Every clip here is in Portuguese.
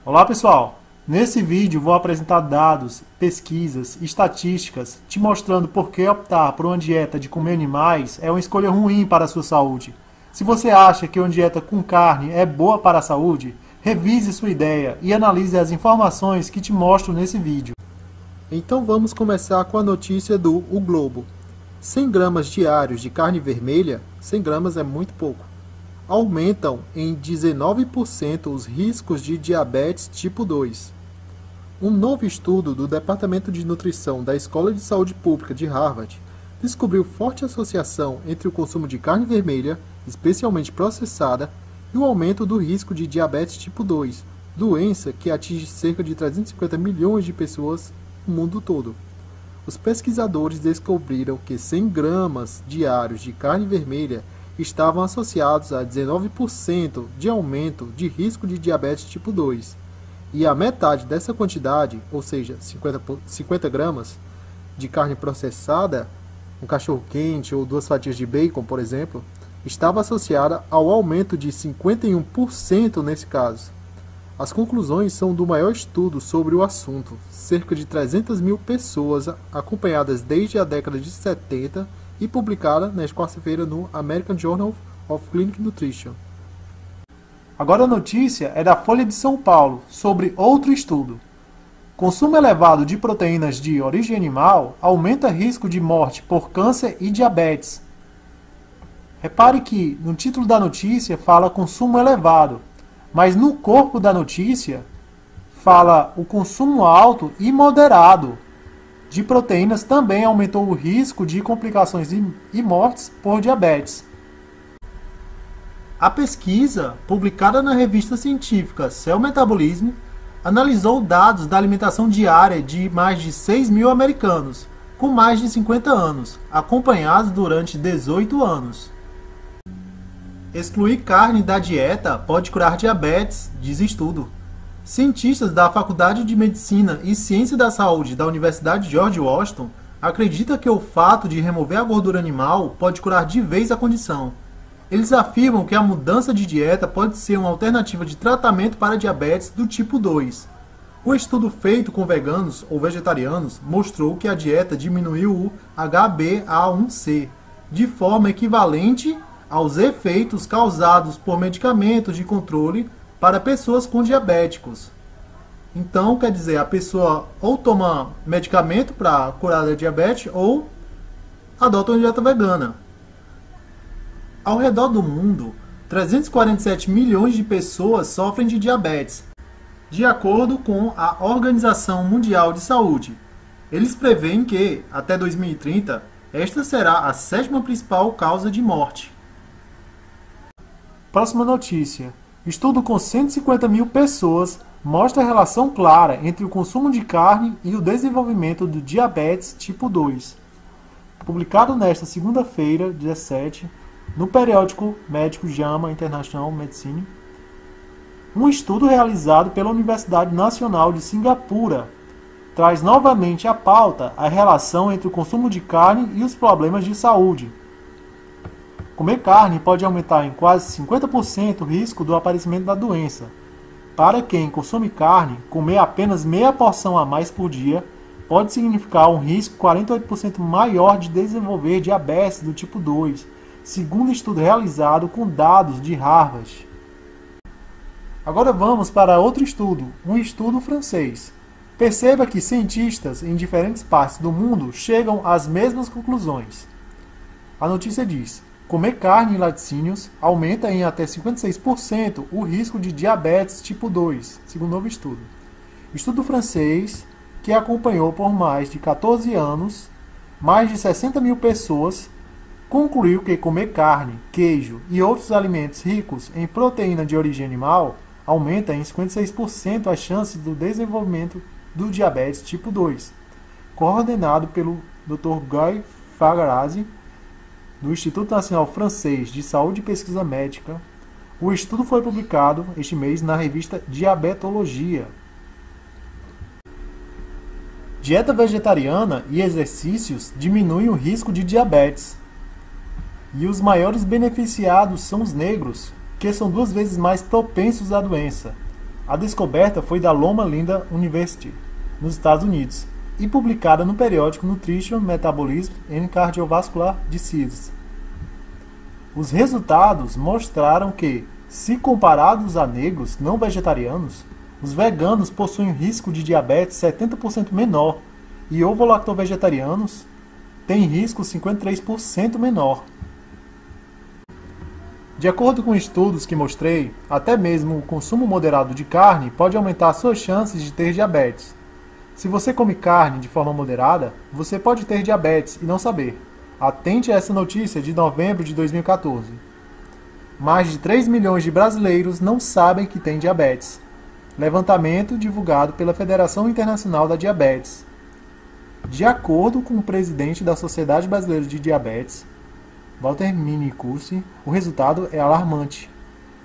Olá pessoal, nesse vídeo vou apresentar dados, pesquisas, estatísticas, te mostrando por que optar por uma dieta de comer animais é uma escolha ruim para a sua saúde. Se você acha que uma dieta com carne é boa para a saúde, revise sua ideia e analise as informações que te mostro nesse vídeo. Então vamos começar com a notícia do O Globo. 100 gramas diários de carne vermelha, 100 gramas é muito pouco, aumentam em 19% os riscos de diabetes tipo 2. Um novo estudo do Departamento de Nutrição da Escola de Saúde Pública de Harvard descobriu forte associação entre o consumo de carne vermelha, especialmente processada, e o aumento do risco de diabetes tipo 2, doença que atinge cerca de 350 milhões de pessoas no mundo todo. Os pesquisadores descobriram que 100 gramas diários de carne vermelha estavam associados a 19% de aumento de risco de diabetes tipo 2, e a metade dessa quantidade, ou seja, 50 gramas, de carne processada, um cachorro-quente ou 2 fatias de bacon, por exemplo, estava associada ao aumento de 51% nesse caso. As conclusões são do maior estudo sobre o assunto, cerca de 300 mil pessoas acompanhadas desde a década de 70 e publicada nesta quarta-feira no American Journal of Clinical Nutrition. Agora a notícia é da Folha de São Paulo, sobre outro estudo. Consumo elevado de proteínas de origem animal aumenta risco de morte por câncer e diabetes. Repare que no título da notícia fala consumo elevado, mas no corpo da notícia fala o consumo alto e moderado de proteínas também aumentou o risco de complicações e mortes por diabetes. A pesquisa, publicada na revista científica Cell Metabolism, analisou dados da alimentação diária de mais de 6 mil americanos, com mais de 50 anos, acompanhados durante 18 anos. Excluir carne da dieta pode curar diabetes, diz estudo. Cientistas da Faculdade de Medicina e Ciência da Saúde da Universidade George Washington acreditam que o fato de remover a gordura animal pode curar de vez a condição. Eles afirmam que a mudança de dieta pode ser uma alternativa de tratamento para diabetes do tipo 2. O estudo feito com veganos ou vegetarianos mostrou que a dieta diminuiu o HbA1c de forma equivalente aos efeitos causados por medicamentos de controle para pessoas com diabéticos. Então, quer dizer, a pessoa ou toma medicamento para curar a diabetes ou adota uma dieta vegana. Ao redor do mundo, 347 milhões de pessoas sofrem de diabetes, de acordo com a Organização Mundial de Saúde. Eles preveem que, até 2030, esta será a 7ª principal causa de morte. Próxima notícia. Estudo com 150 mil pessoas mostra a relação clara entre o consumo de carne e o desenvolvimento do diabetes tipo 2. Publicado nesta segunda-feira, 17, no periódico médico JAMA International Medicine, um estudo realizado pela Universidade Nacional de Singapura traz novamente à pauta a relação entre o consumo de carne e os problemas de saúde. Comer carne pode aumentar em quase 50% o risco do aparecimento da doença. Para quem consome carne, comer apenas meia porção a mais por dia pode significar um risco 48% maior de desenvolver diabetes do tipo 2, segundo estudo realizado com dados de Harvard. Agora vamos para outro estudo, um estudo francês. Perceba que cientistas em diferentes partes do mundo chegam às mesmas conclusões. A notícia diz: comer carne e laticínios aumenta em até 56% o risco de diabetes tipo 2, segundo novo estudo. Estudo francês que acompanhou por mais de 14 anos, mais de 60 mil pessoas, concluiu que comer carne, queijo e outros alimentos ricos em proteína de origem animal aumenta em 56% as chances do desenvolvimento do diabetes tipo 2, coordenado pelo Dr. Guy Fagarazzi, do Instituto Nacional Francês de Saúde e Pesquisa Médica. O estudo foi publicado este mês na revista Diabetologia. Dieta vegetariana e exercícios diminuem o risco de diabetes. E os maiores beneficiados são os negros, que são 2 vezes mais propensos à doença. A descoberta foi da Loma Linda University, nos Estados Unidos, e publicada no periódico Nutrition, Metabolism and Cardiovascular Diseases. Os resultados mostraram que, se comparados a negros não vegetarianos, os veganos possuem um risco de diabetes 70% menor e ovo-lacto-vegetarianos têm risco 53% menor. De acordo com estudos que mostrei, até mesmo o consumo moderado de carne pode aumentar suas chances de ter diabetes. Se você come carne de forma moderada, você pode ter diabetes e não saber. Atente a essa notícia de novembro de 2014. Mais de 3 milhões de brasileiros não sabem que têm diabetes. Levantamento divulgado pela Federação Internacional da Diabetes. De acordo com o presidente da Sociedade Brasileira de Diabetes, Walter Minicursi, o resultado é alarmante.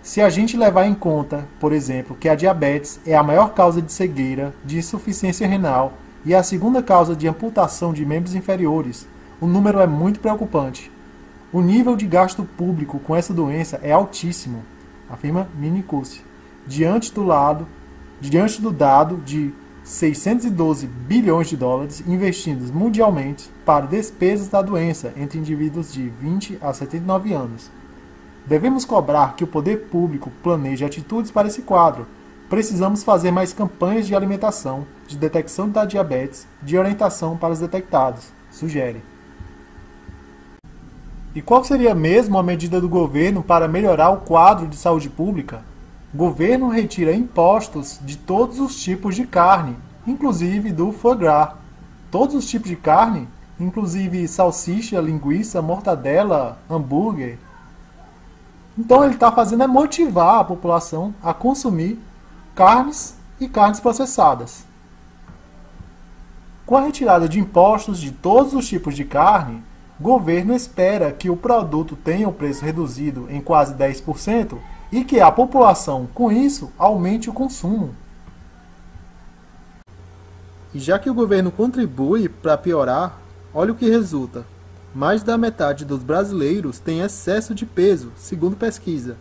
Se a gente levar em conta, por exemplo, que a diabetes é a maior causa de cegueira, de insuficiência renal e a segunda causa de amputação de membros inferiores, o número é muito preocupante. O nível de gasto público com essa doença é altíssimo, afirma Minicursi, diante do dado de 612 bilhões de dólares investidos mundialmente para despesas da doença entre indivíduos de 20 a 79 anos. Devemos cobrar que o poder público planeje atitudes para esse quadro. Precisamos fazer mais campanhas de alimentação, de detecção da diabetes, de orientação para os detectados, sugere. E qual seria mesmo a medida do governo para melhorar o quadro de saúde pública? O governo retira impostos de todos os tipos de carne, inclusive do foie gras. Todos os tipos de carne, inclusive salsicha, linguiça, mortadela, hambúrguer. Então ele está fazendo é motivar a população a consumir carnes e carnes processadas. Com a retirada de impostos de todos os tipos de carne, o governo espera que o produto tenha o preço reduzido em quase 10%, e que a população, com isso, aumente o consumo. E já que o governo contribui para piorar, olha o que resulta. Mais da metade dos brasileiros tem excesso de peso, segundo pesquisa.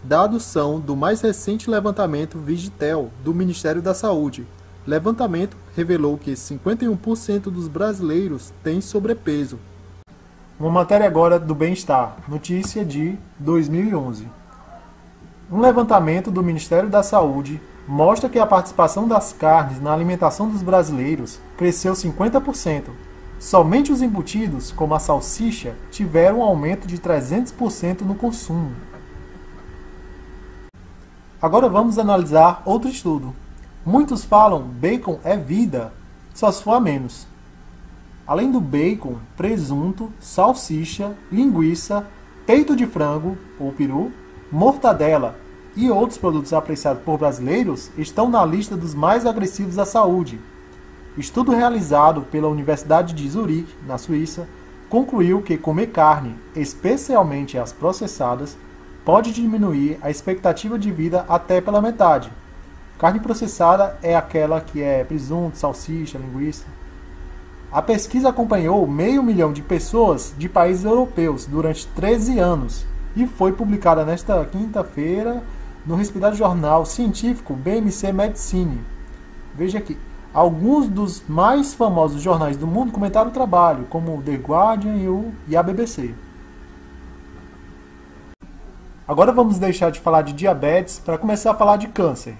Dados são do mais recente levantamento Vigitel, do Ministério da Saúde. Levantamento revelou que 51% dos brasileiros têm sobrepeso. Uma matéria agora do bem-estar, notícia de 2011. Um levantamento do Ministério da Saúde mostra que a participação das carnes na alimentação dos brasileiros cresceu 50%. Somente os embutidos, como a salsicha, tiveram um aumento de 300% no consumo. Agora vamos analisar outro estudo. Muitos falam bacon é vida, só se for a menos. Além do bacon, presunto, salsicha, linguiça, peito de frango ou peru, mortadela e outros produtos apreciados por brasileiros estão na lista dos mais agressivos à saúde. Estudo realizado pela Universidade de Zurique, na Suíça, concluiu que comer carne, especialmente as processadas, pode diminuir a expectativa de vida até pela metade. Carne processada é aquela que é presunto, salsicha, linguiça. A pesquisa acompanhou 500 mil de pessoas de países europeus durante 13 anos e foi publicada nesta quinta-feira no respeitável jornal científico BMC Medicine. Veja aqui, alguns dos mais famosos jornais do mundo comentaram o trabalho, como o The Guardian e a BBC. Agora vamos deixar de falar de diabetes para começar a falar de câncer.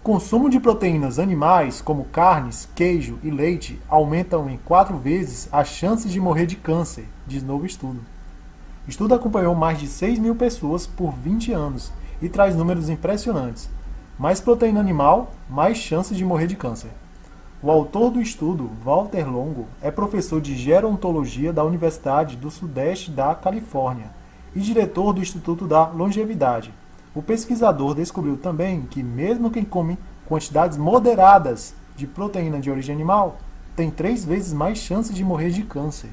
Consumo de proteínas animais, como carnes, queijo e leite, aumentam em 4 vezes as chances de morrer de câncer, diz novo estudo. O estudo acompanhou mais de 6 mil pessoas por 20 anos e traz números impressionantes. Mais proteína animal, mais chances de morrer de câncer. O autor do estudo, Walter Longo, é professor de gerontologia da Universidade do Sudeste da Califórnia e diretor do Instituto da Longevidade. O pesquisador descobriu também que mesmo quem come quantidades moderadas de proteína de origem animal tem 3 vezes mais chances de morrer de câncer.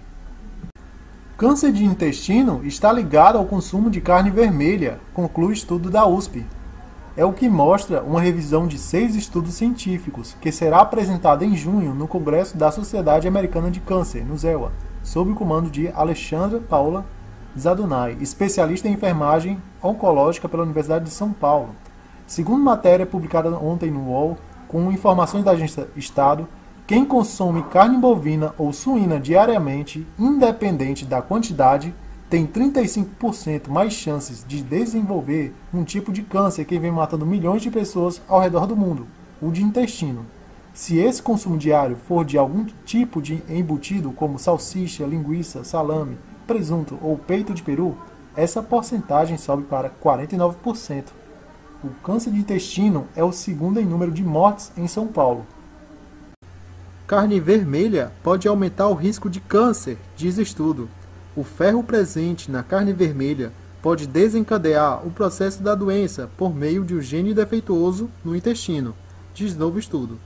Câncer de intestino está ligado ao consumo de carne vermelha, conclui o estudo da USP. É o que mostra uma revisão de 6 estudos científicos, que será apresentada em junho no Congresso da Sociedade Americana de Câncer, no ZEWA, sob o comando de Alexandra Paula Zadunai, especialista em enfermagem oncológica pela Universidade de São Paulo. Segundo matéria publicada ontem no UOL, com informações da agência Estado, quem consome carne bovina ou suína diariamente, independente da quantidade, tem 35% mais chances de desenvolver um tipo de câncer que vem matando milhões de pessoas ao redor do mundo, o de intestino. Se esse consumo diário for de algum tipo de embutido, como salsicha, linguiça, salame, presunto ou peito de peru, essa porcentagem sobe para 49%. O câncer de intestino é o segundo em número de mortes em São Paulo. Carne vermelha pode aumentar o risco de câncer, diz estudo. O ferro presente na carne vermelha pode desencadear o processo da doença por meio de um gene defeituoso no intestino, diz novo estudo.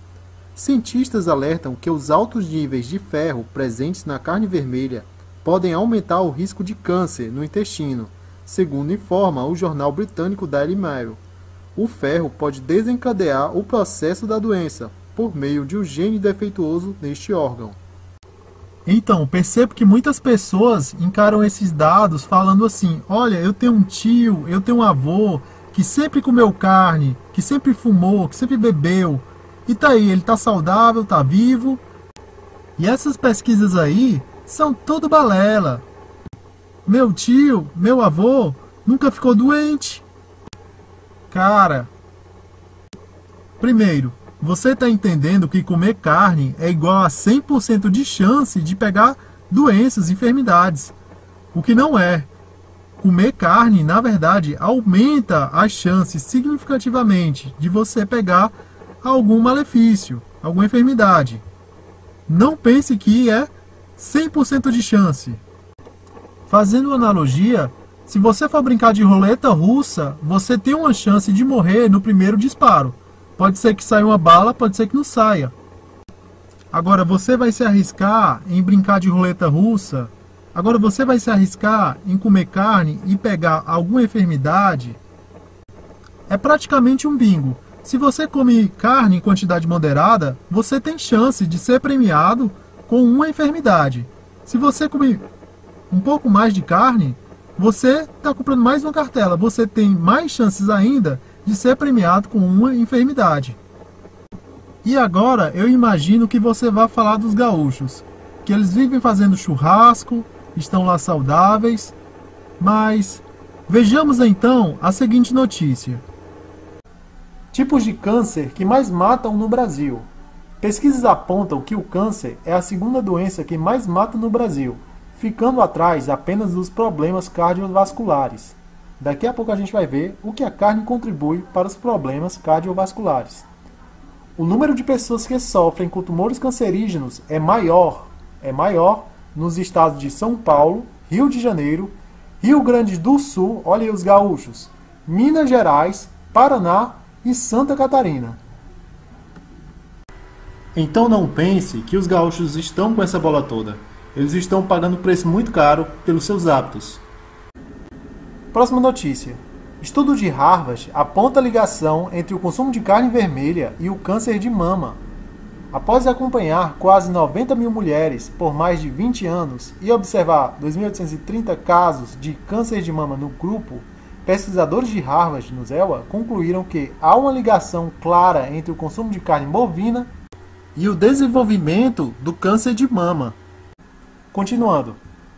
Cientistas alertam que os altos níveis de ferro presentes na carne vermelha podem aumentar o risco de câncer no intestino, segundo informa o jornal britânico Daily Mail. O ferro pode desencadear o processo da doença por meio de um gene defeituoso neste órgão. Então, percebo que muitas pessoas encaram esses dados falando assim: olha, eu tenho um tio, eu tenho um avô que sempre comeu carne, que sempre fumou, que sempre bebeu, e tá aí, ele tá saudável, tá vivo. E essas pesquisas aí são tudo balela. Meu tio, meu avô, nunca ficou doente. Cara, primeiro, você está entendendo que comer carne é igual a 100% de chance de pegar doenças, enfermidades. O que não é. Comer carne, na verdade, aumenta as chances significativamente de você pegar algum malefício, alguma enfermidade. Não pense que é 100% de chance. Fazendo uma analogia, se você for brincar de roleta russa, você tem uma chance de morrer no primeiro disparo. Pode ser que saia uma bala, pode ser que não saia. Agora, você vai se arriscar em brincar de roleta russa? Agora, você vai se arriscar em comer carne e pegar alguma enfermidade? É praticamente um bingo. Se você come carne em quantidade moderada, você tem chance de ser premiado com uma enfermidade. Se você comer um pouco mais de carne, você está comprando mais uma cartela. Você tem mais chances ainda de ser premiado com uma enfermidade. E agora eu imagino que você vai falar dos gaúchos, que eles vivem fazendo churrasco, estão lá saudáveis, mas vejamos então a seguinte notícia. Tipos de câncer que mais matam no Brasil. Pesquisas apontam que o câncer é a segunda doença que mais mata no Brasil, ficando atrás apenas dos problemas cardiovasculares. Daqui a pouco a gente vai ver o que a carne contribui para os problemas cardiovasculares. O número de pessoas que sofrem com tumores cancerígenos é maior nos estados de São Paulo, Rio de Janeiro, Rio Grande do Sul, olha aí os gaúchos, Minas Gerais, Paraná e Santa Catarina. Então não pense que os gaúchos estão com essa bola toda. Eles estão pagando um preço muito caro pelos seus hábitos. Próxima notícia. Estudo de Harvard aponta ligação entre o consumo de carne vermelha e o câncer de mama. Após acompanhar quase 90 mil mulheres por mais de 20 anos e observar 2.830 casos de câncer de mama no grupo, pesquisadores de Harvard, no ZEWA, concluíram que há uma ligação clara entre o consumo de carne bovina e o desenvolvimento do câncer de mama. Continuando.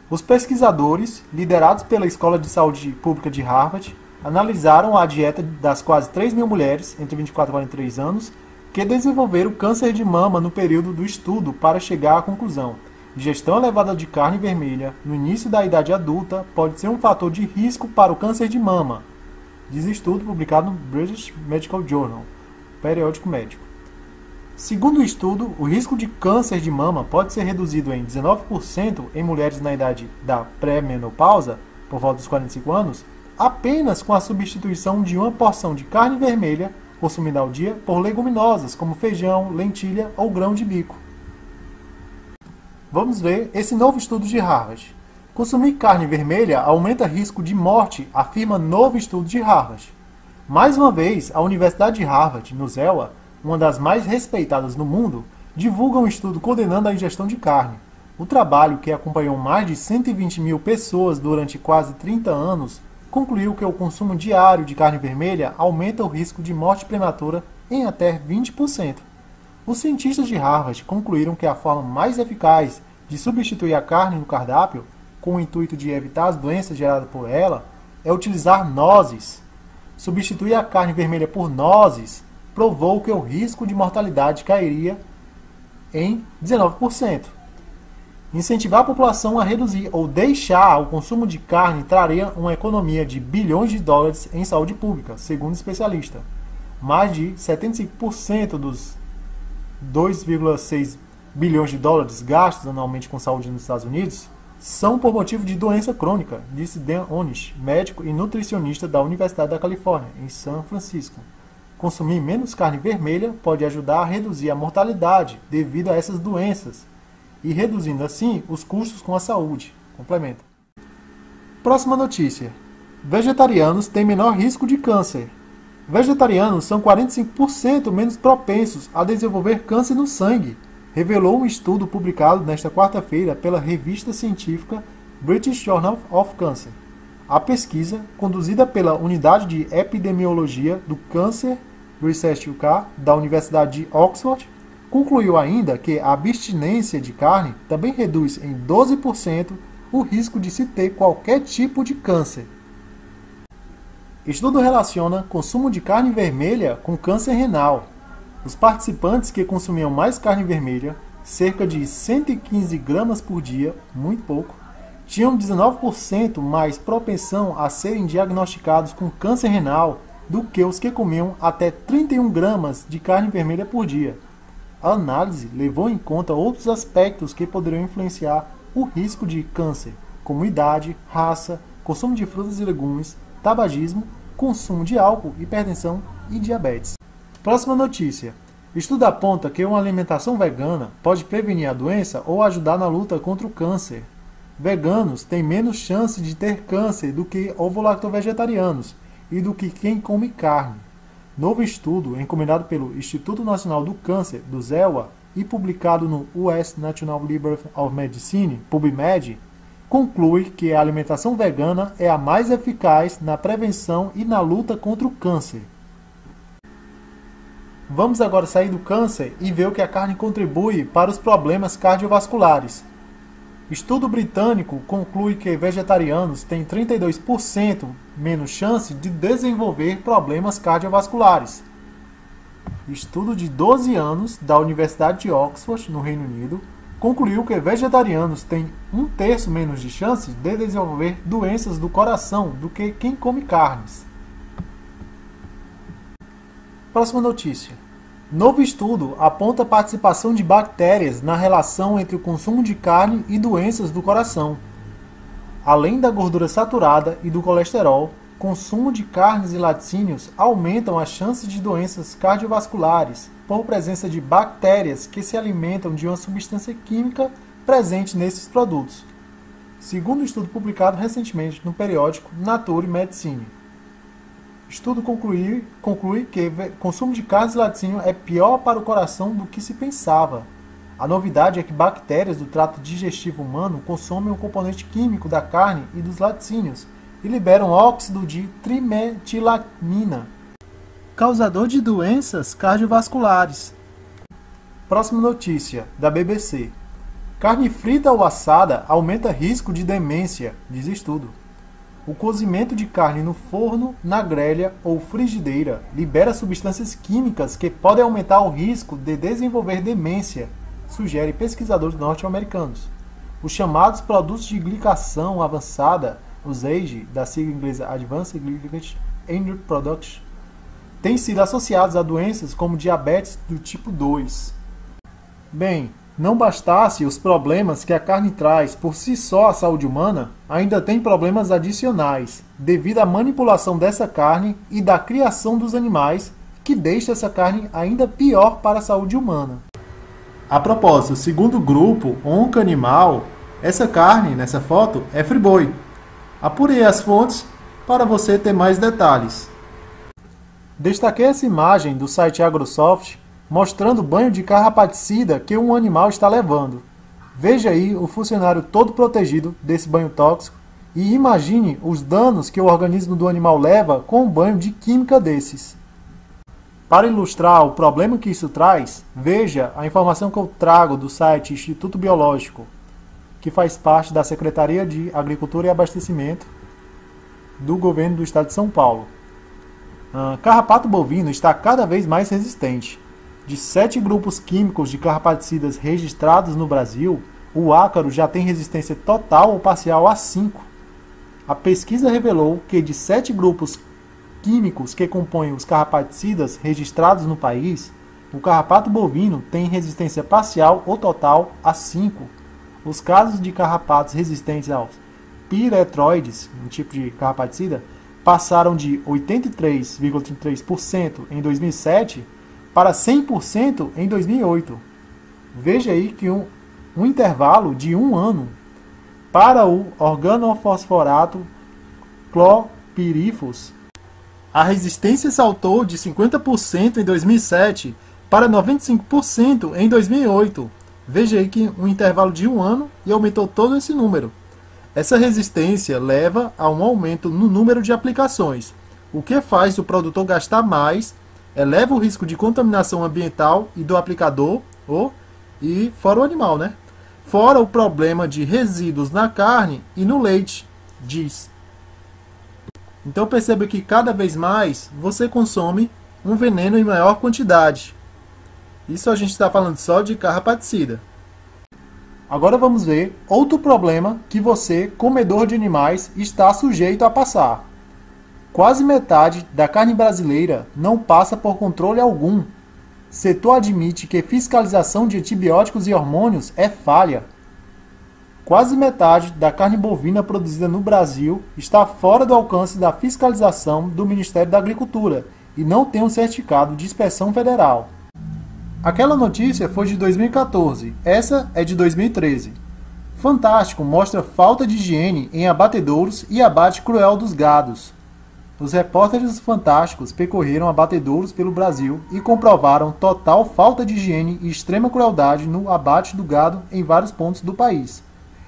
Os pesquisadores, liderados pela Escola de Saúde Pública de Harvard, analisaram a dieta das quase 3 mil mulheres entre 24 e 43 anos que desenvolveram câncer de mama no período do estudo para chegar à conclusão: ingestão elevada de carne vermelha no início da idade adulta pode ser um fator de risco para o câncer de mama, diz estudo publicado no British Medical Journal, periódico médico. Segundo o estudo, o risco de câncer de mama pode ser reduzido em 19% em mulheres na idade da pré-menopausa, por volta dos 45 anos, apenas com a substituição de uma porção de carne vermelha consumida ao dia por leguminosas como feijão, lentilha ou grão de bico. Vamos ver esse novo estudo de Harvard. Consumir carne vermelha aumenta risco de morte, afirma novo estudo de Harvard. Mais uma vez, a Universidade de Harvard, no ZEWA, uma das mais respeitadas no mundo, divulga um estudo condenando a ingestão de carne. O trabalho, que acompanhou mais de 120 mil pessoas durante quase 30 anos, concluiu que o consumo diário de carne vermelha aumenta o risco de morte prematura em até 20%. Os cientistas de Harvard concluíram que a forma mais eficaz de substituir a carne no cardápio, com o intuito de evitar as doenças geradas por ela, é utilizar nozes. Substituir a carne vermelha por nozes provou que o risco de mortalidade cairia em 19%. Incentivar a população a reduzir ou deixar o consumo de carne traria uma economia de bilhões de dólares em saúde pública, segundo especialista. Mais de 75% dos 2,6 bilhões de dólares gastos anualmente com saúde nos Estados Unidos são por motivo de doença crônica, disse Dan Onish, médico e nutricionista da Universidade da Califórnia, em São Francisco. Consumir menos carne vermelha pode ajudar a reduzir a mortalidade devido a essas doenças e reduzindo assim os custos com a saúde. Complementa. Próxima notícia. Vegetarianos têm menor risco de câncer. Vegetarianos são 45% menos propensos a desenvolver câncer no sangue, revelou um estudo publicado nesta quarta-feira pela revista científica British Journal of Cancer. A pesquisa, conduzida pela Unidade de Epidemiologia do Câncer Research UK da Universidade de Oxford, concluiu ainda que a abstinência de carne também reduz em 12% o risco de se ter qualquer tipo de câncer. Estudo relaciona consumo de carne vermelha com câncer renal. Os participantes que consumiam mais carne vermelha, cerca de 115 gramas por dia, muito pouco, tinham 19% mais propensão a serem diagnosticados com câncer renal do que os que comiam até 31 gramas de carne vermelha por dia. A análise levou em conta outros aspectos que poderiam influenciar o risco de câncer, como idade, raça, consumo de frutas e legumes, tabagismo, consumo de álcool, hipertensão e diabetes. Próxima notícia. Estudo aponta que uma alimentação vegana pode prevenir a doença ou ajudar na luta contra o câncer. Veganos têm menos chance de ter câncer do que ovo-lacto-vegetarianos e do que quem come carne. Novo estudo, encomendado pelo Instituto Nacional do Câncer, do ZEWA, e publicado no US National Library of Medicine, PubMed, conclui que a alimentação vegana é a mais eficaz na prevenção e na luta contra o câncer. Vamos agora sair do câncer e ver o que a carne contribui para os problemas cardiovasculares. Estudo britânico conclui que vegetarianos têm 32% menos chance de desenvolver problemas cardiovasculares. Estudo de 12 anos da Universidade de Oxford, no Reino Unido, concluiu que vegetarianos têm 1/3 menos de chance de desenvolver doenças do coração do que quem come carnes. Próxima notícia. Novo estudo aponta a participação de bactérias na relação entre o consumo de carne e doenças do coração. Além da gordura saturada e do colesterol, consumo de carnes e laticínios aumentam as chances de doenças cardiovasculares por presença de bactérias que se alimentam de uma substância química presente nesses produtos, segundo um estudo publicado recentemente no periódico Nature Medicine. O estudo conclui que o consumo de carnes e laticínio é pior para o coração do que se pensava. A novidade é que bactérias do trato digestivo humano consomem o componente químico da carne e dos laticínios e liberam óxido de trimetilamina, causador de doenças cardiovasculares. Próxima notícia, da BBC. Carne frita ou assada aumenta risco de demência, diz estudo. O cozimento de carne no forno, na grelha ou frigideira libera substâncias químicas que podem aumentar o risco de desenvolver demência, sugere pesquisadores norte-americanos. Os chamados produtos de glicação avançada, os AGE, da sigla inglesa Advanced Glycated End Products, têm sido associados a doenças como diabetes do tipo 2. Bem, não bastasse os problemas que a carne traz por si só à saúde humana, ainda tem problemas adicionais, devido à manipulação dessa carne e da criação dos animais, que deixa essa carne ainda pior para a saúde humana. A propósito, segundo o grupo Onca Animal, essa carne, nessa foto, é friboi. Apurei as fontes para você ter mais detalhes. Destaquei essa imagem do site Agrosoft, mostrando o banho de carrapaticida que um animal está levando. Veja aí o funcionário todo protegido desse banho tóxico E imagine os danos que o organismo do animal leva com um banho de química desses. Para ilustrar o problema que isso traz, veja a informação que eu trago do site Instituto Biológico, que faz parte da Secretaria de Agricultura e Abastecimento do Governo do Estado de São Paulo. Carrapato bovino está cada vez mais resistente. De 7 grupos químicos de carrapaticidas registrados no Brasil, o ácaro já tem resistência total ou parcial a 5. A pesquisa revelou que de 7 grupos químicos que compõem os carrapaticidas registrados no país, o carrapato bovino tem resistência parcial ou total a 5. Os casos de carrapatos resistentes aos piretroides, um tipo de carrapaticida, passaram de 83,33% em 2007 para 100% em 2008. Veja aí que um intervalo de 1 ano para o organofosforato clopirifos, a resistência saltou de 50% em 2007 para 95% em 2008. Veja aí que um intervalo de 1 ano e aumentou todo esse número. Essa resistência leva a um aumento no número de aplicações, o que faz o produtor gastar mais, eleva o risco de contaminação ambiental e do aplicador, e fora o animal, né? Fora o problema de resíduos na carne e no leite, diz. Então perceba que cada vez mais você consome um veneno em maior quantidade. Isso a gente está falando só de carrapaticida. Agora vamos ver outro problema que você, comedor de animais, está sujeito a passar. Quase metade da carne brasileira não passa por controle algum. Setor admite que fiscalização de antibióticos e hormônios é falha. Quase metade da carne bovina produzida no Brasil está fora do alcance da fiscalização do Ministério da Agricultura e não tem um certificado de inspeção federal. Aquela notícia foi de 2014, essa é de 2013. Fantástico mostra falta de higiene em abatedouros e abate cruel dos gados. Os repórteres fantásticos percorreram abatedouros pelo Brasil e comprovaram total falta de higiene e extrema crueldade no abate do gado em vários pontos do país.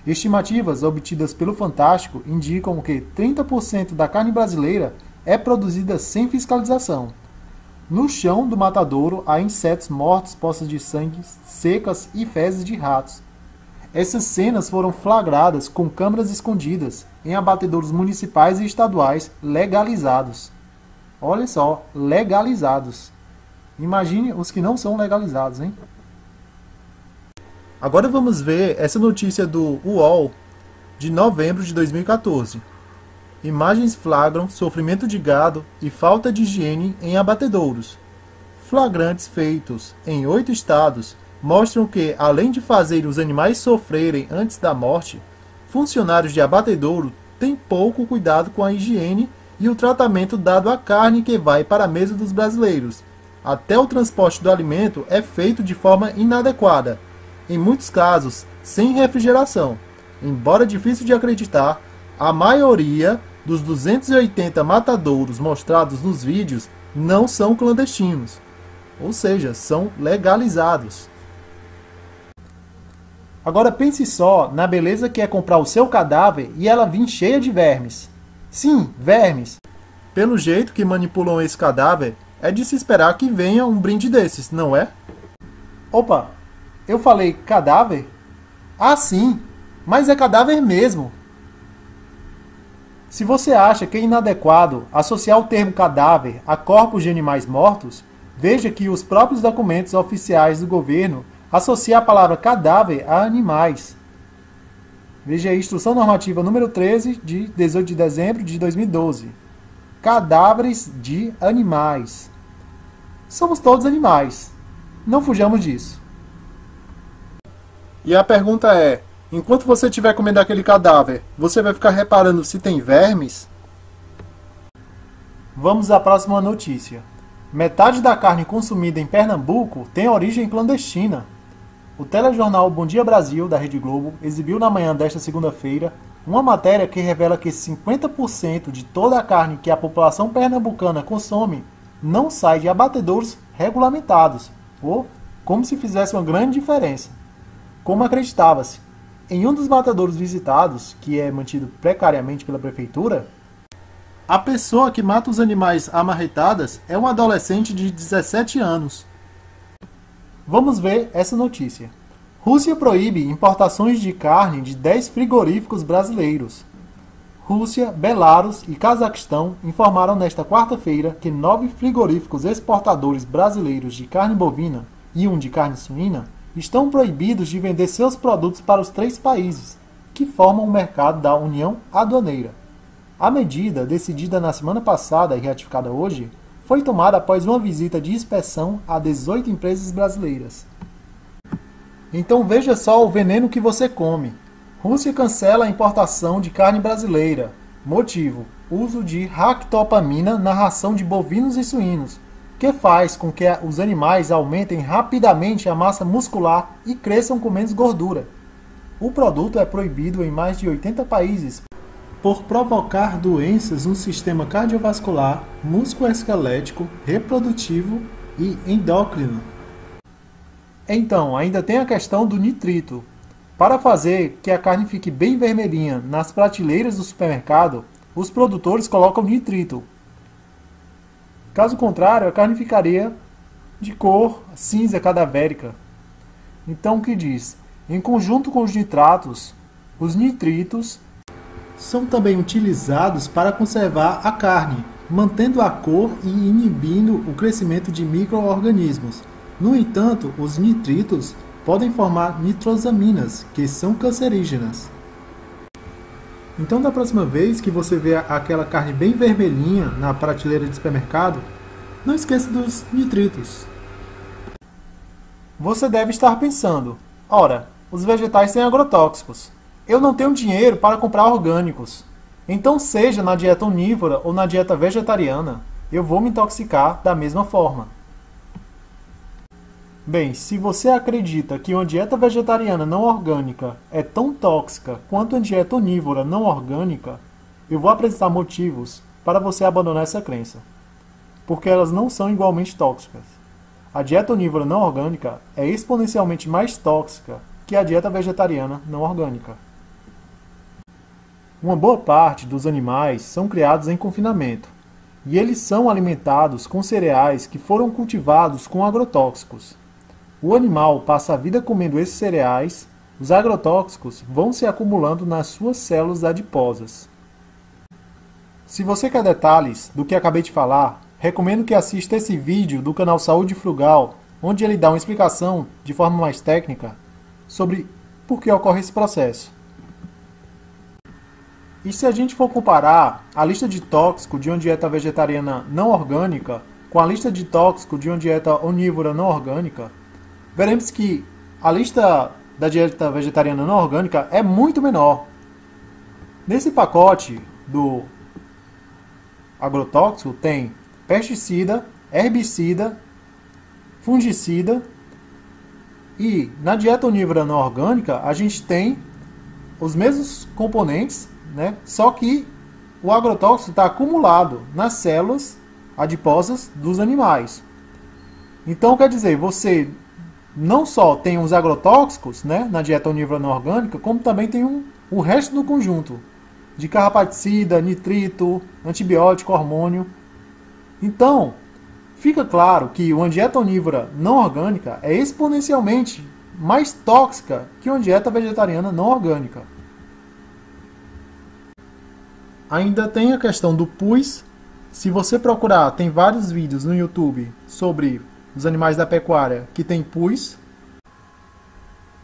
Estimativas obtidas pelo Fantástico indicam que 30% da carne brasileira é produzida sem fiscalização. No chão do matadouro há insetos mortos, poças de sangue secas e fezes de ratos. Essas cenas foram flagradas com câmeras escondidas em abatedouros municipais e estaduais legalizados. Olha só, legalizados. Imagine os que não são legalizados, hein? Agora vamos ver essa notícia do UOL de novembro de 2014. Imagens flagram sofrimento de gado e falta de higiene em abatedouros. Flagrantes feitos em 8 estados mostram que, além de fazer os animais sofrerem antes da morte, funcionários de abatedouro têm pouco cuidado com a higiene e o tratamento dado à carne que vai para a mesa dos brasileiros. Até o transporte do alimento é feito de forma inadequada, em muitos casos sem refrigeração. Embora difícil de acreditar, a maioria dos 280 matadouros mostrados nos vídeos não são clandestinos, ou seja, são legalizados. Agora pense só na beleza que é comprar o seu cadáver e ela vir cheia de vermes. Sim, vermes. Pelo jeito que manipulam esse cadáver, é de se esperar que venha um brinde desses, não é? Opa, eu falei cadáver? Ah, sim, mas é cadáver mesmo. Se você acha que é inadequado associar o termo cadáver a corpos de animais mortos, veja que os próprios documentos oficiais do governo associam a palavra cadáver a animais. Veja a Instrução Normativa número 13, de 18 de dezembro de 2012. Cadáveres de animais. Somos todos animais. Não fujamos disso. E a pergunta é, enquanto você estiver comendo aquele cadáver, você vai ficar reparando se tem vermes? Vamos à próxima notícia. Metade da carne consumida em Pernambuco tem origem clandestina. O telejornal Bom Dia Brasil, da Rede Globo, exibiu na manhã desta segunda-feira uma matéria que revela que 50% de toda a carne que a população pernambucana consome não sai de abatedouros regulamentados, ou como se fizesse uma grande diferença. Como acreditava-se. Em um dos matadouros visitados, que é mantido precariamente pela prefeitura, a pessoa que mata os animais a marretadas é um adolescente de 17 anos. Vamos ver essa notícia. Rússia proíbe importações de carne de 10 frigoríficos brasileiros. Rússia, Belarus e Cazaquistão informaram nesta quarta-feira que 9 frigoríficos exportadores brasileiros de carne bovina e um de carne suína estão proibidos de vender seus produtos para os 3 países, que formam o mercado da União Aduaneira. A medida, decidida na semana passada e ratificada hoje, foi tomada após uma visita de inspeção a 18 empresas brasileiras. Então veja só o veneno que você come. Rússia cancela a importação de carne brasileira. Motivo: uso de ractopamina na ração de bovinos e suínos, que faz com que os animais aumentem rapidamente a massa muscular e cresçam com menos gordura. O produto é proibido em mais de 80 países por provocar doenças no sistema cardiovascular, musculoesquelético, reprodutivo e endócrino. Então, ainda tem a questão do nitrito. Para fazer que a carne fique bem vermelhinha nas prateleiras do supermercado, os produtores colocam nitrito. Caso contrário, a carne ficaria de cor cinza cadavérica. Então, o que diz? Em conjunto com os nitratos, os nitritos são também utilizados para conservar a carne, mantendo a cor e inibindo o crescimento de micro-organismos. No entanto, os nitritos podem formar nitrosaminas, que são cancerígenas. Então, da próxima vez que você vê aquela carne bem vermelhinha na prateleira de supermercado, não esqueça dos nitritos. Você deve estar pensando: ora, os vegetais têm agrotóxicos. Eu não tenho dinheiro para comprar orgânicos. Então, seja na dieta onívora ou na dieta vegetariana, eu vou me intoxicar da mesma forma. Bem, se você acredita que uma dieta vegetariana não orgânica é tão tóxica quanto uma dieta onívora não orgânica, eu vou apresentar motivos para você abandonar essa crença, porque elas não são igualmente tóxicas. A dieta onívora não orgânica é exponencialmente mais tóxica que a dieta vegetariana não orgânica. Uma boa parte dos animais são criados em confinamento, e eles são alimentados com cereais que foram cultivados com agrotóxicos. O animal passa a vida comendo esses cereais, os agrotóxicos vão se acumulando nas suas células adiposas. Se você quer detalhes do que acabei de falar, recomendo que assista esse vídeo do canal Saúde Frugal, onde ele dá uma explicação de forma mais técnica sobre por que ocorre esse processo. E se a gente for comparar a lista de tóxico de uma dieta vegetariana não orgânica com a lista de tóxico de uma dieta onívora não orgânica, veremos que a lista da dieta vegetariana não orgânica é muito menor. Nesse pacote do agrotóxico tem pesticida, herbicida, fungicida, e na dieta onívora não orgânica a gente tem os mesmos componentes, né? Só que o agrotóxico está acumulado nas células adiposas dos animais. Então, quer dizer, você não só tem os agrotóxicos, né, na dieta onívora não orgânica, como também tem o resto do conjunto de carrapaticida, nitrito, antibiótico, hormônio. Então, fica claro que uma dieta onívora não orgânica é exponencialmente mais tóxica que uma dieta vegetariana não orgânica. Ainda tem a questão do pus. Se você procurar, tem vários vídeos no YouTube sobre os animais da pecuária que tem pus.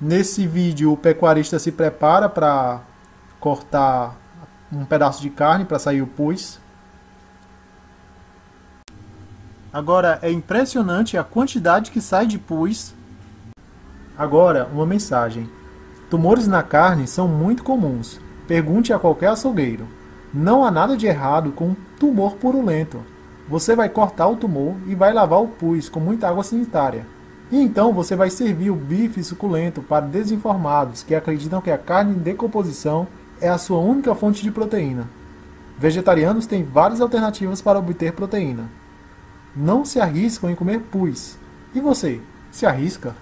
Nesse vídeo o pecuarista se prepara para cortar um pedaço de carne para sair o pus. Agora é impressionante a quantidade que sai de pus. Agora uma mensagem: tumores na carne são muito comuns. Pergunte a qualquer açougueiro. Não há nada de errado com um tumor purulento. Você vai cortar o tumor e vai lavar o pus com muita água sanitária. E então você vai servir o bife suculento para desinformados que acreditam que a carne em decomposição é a sua única fonte de proteína. Vegetarianos têm várias alternativas para obter proteína. Não se arriscam em comer pus. E você, se arrisca?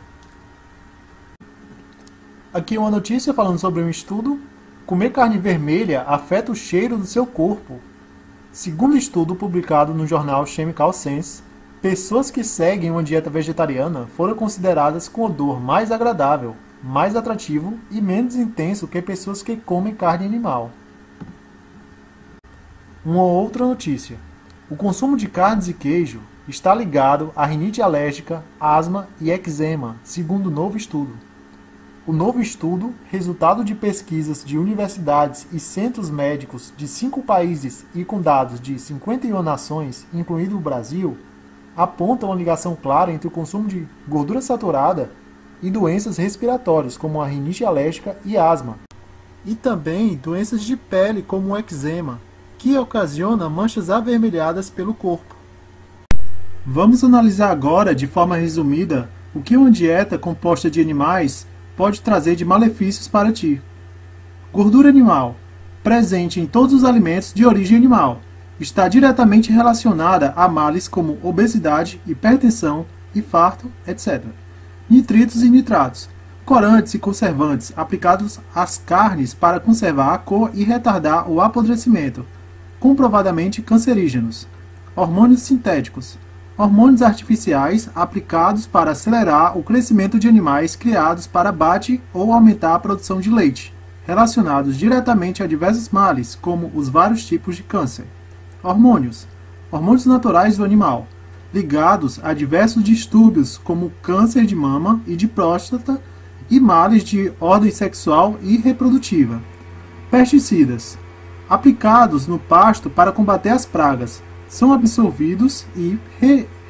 Aqui uma notícia falando sobre um estudo. Comer carne vermelha afeta o cheiro do seu corpo. Segundo estudo publicado no jornal Chemical Sense, pessoas que seguem uma dieta vegetariana foram consideradas com odor mais agradável, mais atrativo e menos intenso que pessoas que comem carne animal. Uma outra notícia. O consumo de carnes e queijo está ligado a rinite alérgica, asma e eczema, segundo o novo estudo. O novo estudo, resultado de pesquisas de universidades e centros médicos de 5 países e com dados de 51 nações, incluindo o Brasil, aponta uma ligação clara entre o consumo de gordura saturada e doenças respiratórias, como a rinite alérgica e asma, e também doenças de pele, como o eczema, que ocasiona manchas avermelhadas pelo corpo. Vamos analisar agora, de forma resumida, o que uma dieta composta de animais pode trazer de malefícios para ti. Gordura animal, presente em todos os alimentos de origem animal, está diretamente relacionada a males como obesidade, hipertensão, infarto, etc. Nitritos e nitratos, corantes e conservantes aplicados às carnes para conservar a cor e retardar o apodrecimento, comprovadamente cancerígenos. Hormônios sintéticos, hormônios artificiais aplicados para acelerar o crescimento de animais criados para abate ou aumentar a produção de leite, relacionados diretamente a diversos males, como os vários tipos de câncer. Hormônios naturais do animal, ligados a diversos distúrbios como câncer de mama e de próstata e males de ordem sexual e reprodutiva. Pesticidas, aplicados no pasto para combater as pragas, são absorvidos e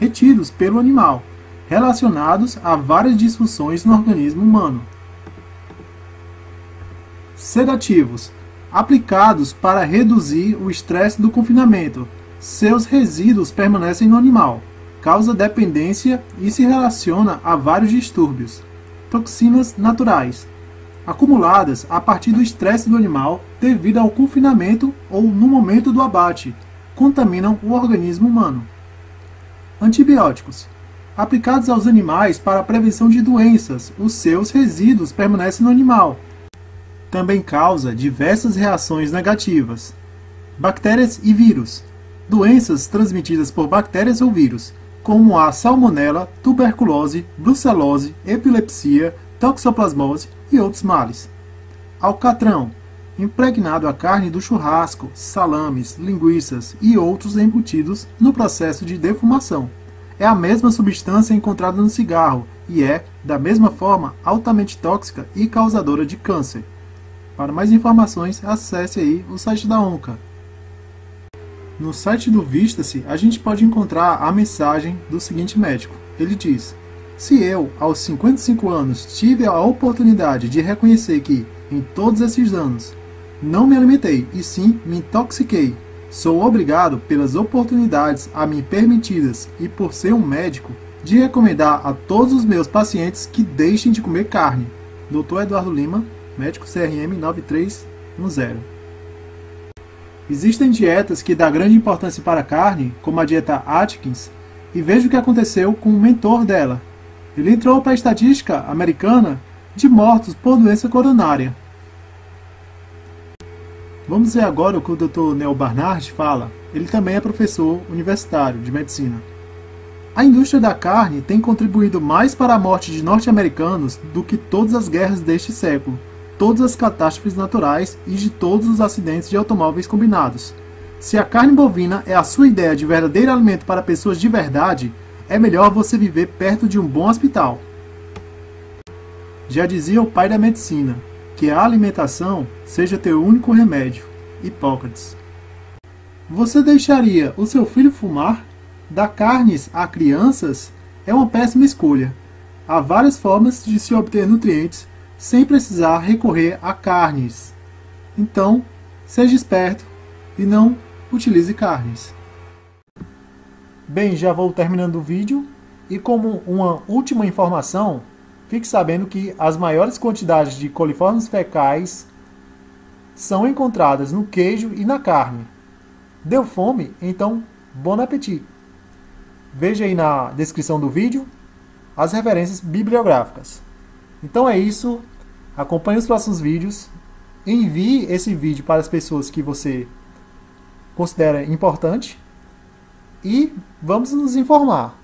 retidos pelo animal, relacionados a várias disfunções no organismo humano. Sedativos, aplicados para reduzir o estresse do confinamento. Seus resíduos permanecem no animal, causa dependência e se relaciona a vários distúrbios. Toxinas naturais, acumuladas a partir do estresse do animal devido ao confinamento ou no momento do abate, contaminam o organismo humano. Antibióticos, aplicados aos animais para a prevenção de doenças, os seus resíduos permanecem no animal. Também causa diversas reações negativas. Bactérias e vírus, doenças transmitidas por bactérias ou vírus, como a salmonela, tuberculose, brucelose, epilepsia, toxoplasmose e outros males. Alcatrão, impregnado a carne do churrasco, salames, linguiças e outros embutidos no processo de defumação. É a mesma substância encontrada no cigarro e é, da mesma forma, altamente tóxica e causadora de câncer. Para mais informações, acesse aí o site da ONCA. No site do Vista-se, a gente pode encontrar a mensagem do seguinte médico. Ele diz: se eu, aos 55 anos, tive a oportunidade de reconhecer que, em todos esses anos, não me alimentei e sim me intoxiquei, sou obrigado, pelas oportunidades a mim permitidas e por ser um médico, de recomendar a todos os meus pacientes que deixem de comer carne. Dr. Eduardo Lima, médico CRM 9310. Existem dietas que dão grande importância para a carne, como a dieta Atkins, e veja o que aconteceu com o mentor dela. Ele entrou para a estatística americana de mortos por doença coronária. Vamos ver agora o que o Dr. Neil Barnard fala. Ele também é professor universitário de medicina. A indústria da carne tem contribuído mais para a morte de norte-americanos do que todas as guerras deste século, todas as catástrofes naturais e de todos os acidentes de automóveis combinados. Se a carne bovina é a sua ideia de verdadeiro alimento para pessoas de verdade, é melhor você viver perto de um bom hospital. Já dizia o pai da medicina, que a alimentação seja teu único remédio. Hipócrates. Você deixaria o seu filho fumar? Dar carnes a crianças é uma péssima escolha. Há várias formas de se obter nutrientes sem precisar recorrer a carnes. Então, seja esperto e não utilize carnes. Bem, já vou terminando o vídeo e como uma última informação, fique sabendo que as maiores quantidades de coliformes fecais são encontradas no queijo e na carne. Deu fome? Então, bom apetite! Veja aí na descrição do vídeo as referências bibliográficas. Então é isso, Acompanhe os próximos vídeos. Envie esse vídeo para as pessoas que você considera importante. E vamos nos informar.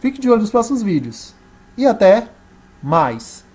Fique de olho nos próximos vídeos. E até mais!